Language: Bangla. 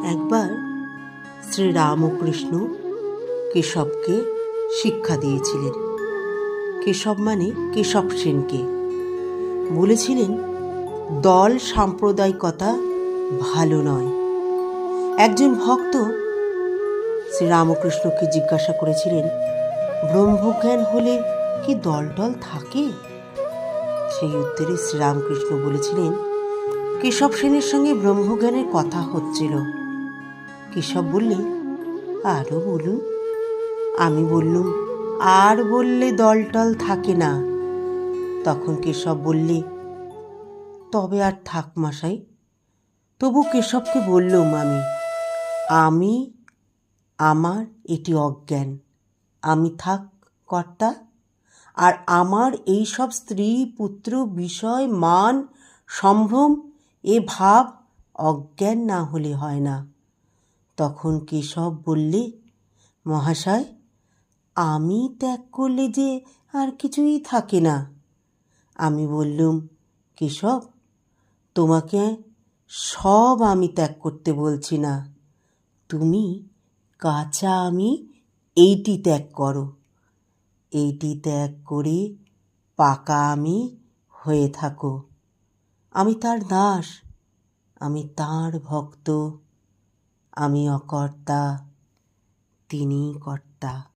একবার শ্রীরামকৃষ্ণ কেশবকে শিক্ষা দিয়েছিলেন। কেশব মানে কেশব সেনকে। বলেছিলেন, দল সাম্প্রদায়িকতা ভালো নয়। একজন ভক্ত শ্রীরামকৃষ্ণকে জিজ্ঞাসা করেছিলেন, ব্রহ্মজ্ঞান হলে কি দল টল থাকে? সেই উত্তরে শ্রীরামকৃষ্ণ বলেছিলেন, কেশব সেনের সঙ্গে ব্রহ্মজ্ঞানের কথা হচ্ছিল। কেশব বললে, আরও বলুন। আমি বললুম, আর বললে দলটল থাকে না। তখন কেশব বললে, তবে আর থাক মশাই। তবু কেশবকে বললুম, আমি আমার এটি অজ্ঞান, আমি থাক কর্তা। আর আমার এই সব স্ত্রী পুত্র বিষয় মান সম্ভ্রম এ ভাব অজ্ঞান না হলে হয় না। তখন কেশব বললে, মহাশয়, আমি ত্যাগ করলে যে আর কিছুই থাকে না। আমি বললুম, কেশব, তোমাকে সব আমি ত্যাগ করতে বলছি না। তুমি কাঁচা আমি এইটি ত্যাগ করো। এইটি ত্যাগ করে পাকা আমি হয়ে থাকো। আমি তার দাস, আমি তাঁর ভক্ত, আমি অকর্তা, তিনিই কর্তা।